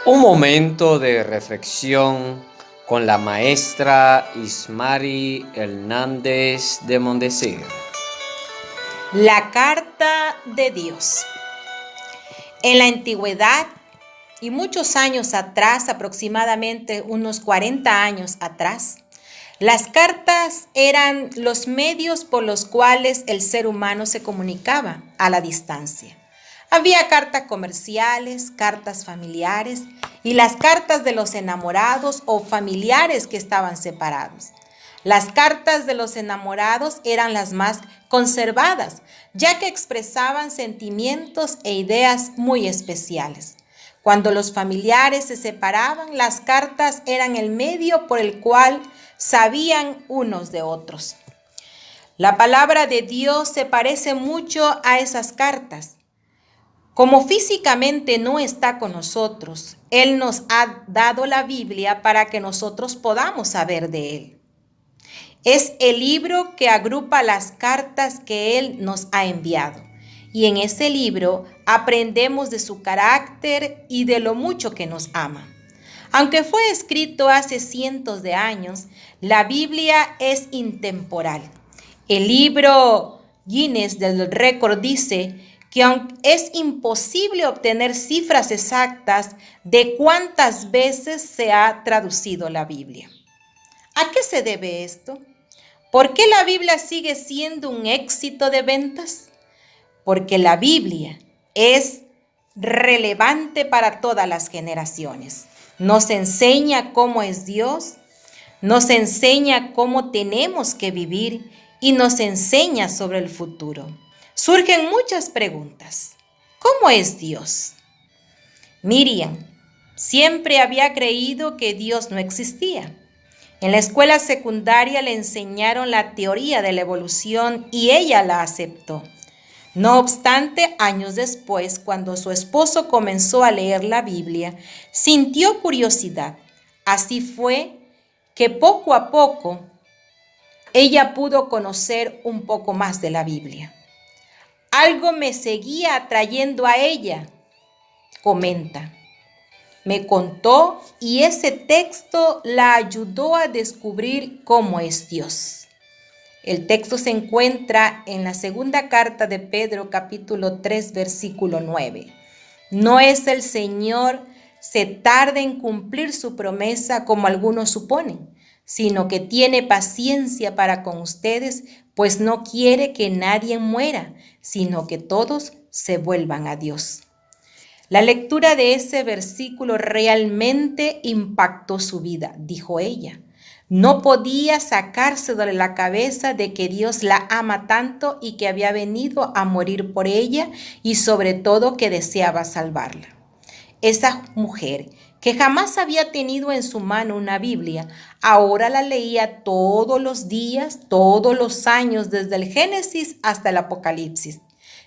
Un momento de reflexión con la maestra Ismari Hernández de Mondesir. La carta de Dios. En la antigüedad y muchos años atrás, aproximadamente unos 40 años atrás, las cartas eran los medios por los cuales el ser humano se comunicaba a la distancia. Había cartas comerciales, cartas familiares y las cartas de los enamorados o familiares que estaban separados. Las cartas de los enamorados eran las más conservadas, ya que expresaban sentimientos e ideas muy especiales. Cuando los familiares se separaban, las cartas eran el medio por el cual sabían unos de otros. La palabra de Dios se parece mucho a esas cartas. Como físicamente no está con nosotros, Él nos ha dado la Biblia para que nosotros podamos saber de Él. Es el libro que agrupa las cartas que Él nos ha enviado. Y en ese libro aprendemos de su carácter y de lo mucho que nos ama. Aunque fue escrito hace cientos de años, la Biblia es intemporal. El libro Guinness del récord dice que aunque es imposible obtener cifras exactas de cuántas veces se ha traducido la Biblia. ¿A qué se debe esto? ¿Por qué la Biblia sigue siendo un éxito de ventas? Porque la Biblia es relevante para todas las generaciones. Nos enseña cómo es Dios, nos enseña cómo tenemos que vivir y nos enseña sobre el futuro. Surgen muchas preguntas. ¿Cómo es Dios? Miriam siempre había creído que Dios no existía. En la escuela secundaria le enseñaron la teoría de la evolución y ella la aceptó. No obstante, años después, cuando su esposo comenzó a leer la Biblia, sintió curiosidad. Así fue que poco a poco ella pudo conocer un poco más de la Biblia. Algo me seguía atrayendo a ella, comenta. Me contó y ese texto la ayudó a descubrir cómo es Dios. El texto se encuentra en la segunda carta de Pedro, capítulo 3, versículo 9. No es el Señor se tarda en cumplir su promesa como algunos suponen, sino que tiene paciencia para con ustedes, pues no quiere que nadie muera, sino que todos se vuelvan a Dios. La lectura de ese versículo realmente impactó su vida, dijo ella. No podía sacarse de la cabeza de que Dios la ama tanto y que había venido a morir por ella y sobre todo que deseaba salvarla. Esa mujer que jamás había tenido en su mano una Biblia, ahora la leía todos los días, todos los años, desde el Génesis hasta el Apocalipsis.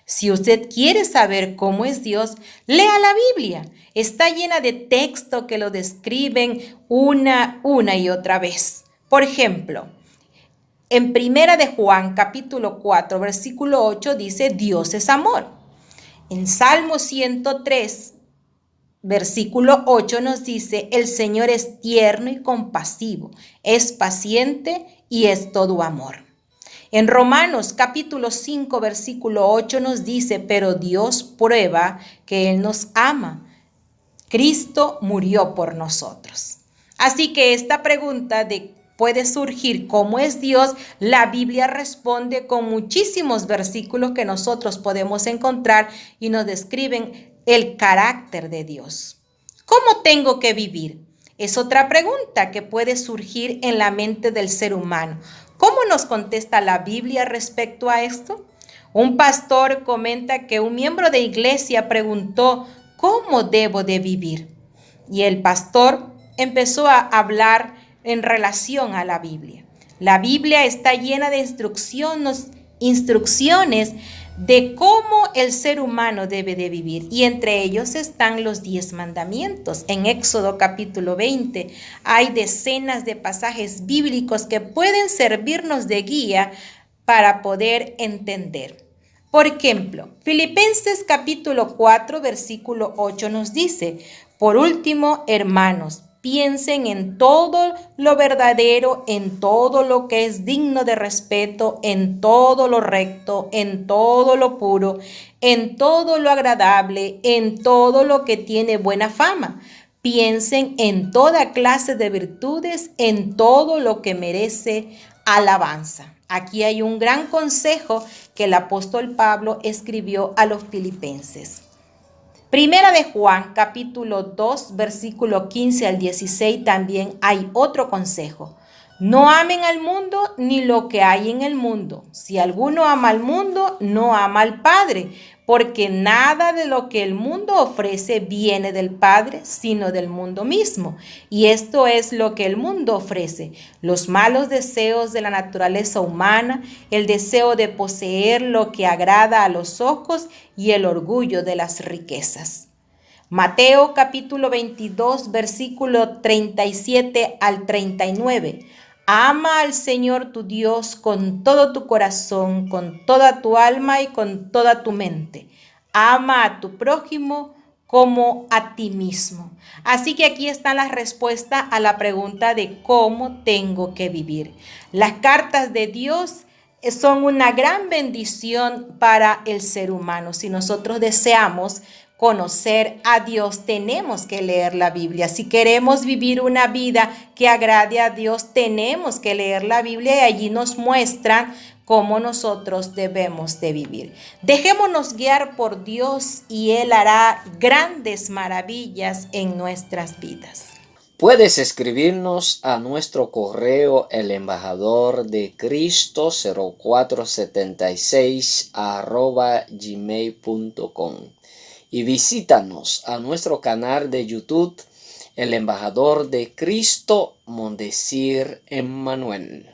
Si usted quiere saber cómo es Dios, lea la Biblia. Está llena de texto que lo describen una y otra vez. Por ejemplo, en Primera de Juan, capítulo 4, versículo 8, dice, Dios es amor. En Salmo 103, versículo 8 nos dice, el Señor es tierno y compasivo, es paciente y es todo amor. En Romanos capítulo 5, versículo 8 nos dice, pero Dios prueba que Él nos ama. Cristo murió por nosotros. Así que esta pregunta puede surgir, ¿cómo es Dios? La Biblia responde con muchísimos versículos que nosotros podemos encontrar y nos describen el carácter de Dios. ¿Cómo tengo que vivir? Es otra pregunta que puede surgir en la mente del ser humano. ¿Cómo nos contesta la Biblia respecto a esto? Un pastor comenta que un miembro de iglesia preguntó, ¿cómo debo de vivir? Y el pastor empezó a hablar en relación a la Biblia. La Biblia está llena de instrucciones de cómo el ser humano debe de vivir, y entre ellos están los 10 mandamientos. En Éxodo capítulo 20 hay decenas de pasajes bíblicos que pueden servirnos de guía para poder entender. Por ejemplo, Filipenses capítulo 4 versículo 8 nos dice, Por último, hermanos, piensen en todo lo verdadero, en todo lo que es digno de respeto, en todo lo recto, en todo lo puro, en todo lo agradable, en todo lo que tiene buena fama. Piensen en toda clase de virtudes, en todo lo que merece alabanza. Aquí hay un gran consejo que el apóstol Pablo escribió a los filipenses. Primera de Juan, capítulo 2, versículo 15 al 16, también hay otro consejo. No amen al mundo ni lo que hay en el mundo. Si alguno ama al mundo, no ama al Padre, porque nada de lo que el mundo ofrece viene del Padre, sino del mundo mismo. Y esto es lo que el mundo ofrece: los malos deseos de la naturaleza humana, el deseo de poseer lo que agrada a los ojos y el orgullo de las riquezas. Mateo capítulo 22, versículo 37 al 39. Ama al Señor tu Dios con todo tu corazón, con toda tu alma y con toda tu mente. Ama a tu prójimo como a ti mismo. Así que aquí está la respuesta a la pregunta de cómo tengo que vivir. Las cartas de Dios son una gran bendición para el ser humano. Si nosotros deseamos conocer a Dios, tenemos que leer la Biblia. Si queremos vivir una vida que agrade a Dios, tenemos que leer la Biblia, y allí nos muestran cómo nosotros debemos de vivir. Dejémonos guiar por Dios y Él hará grandes maravillas en nuestras vidas. Puedes escribirnos a nuestro correo elembajadordecristo 0476 @gmail.com y visítanos a nuestro canal de YouTube El Embajador de Cristo Mondesir Emmanuel.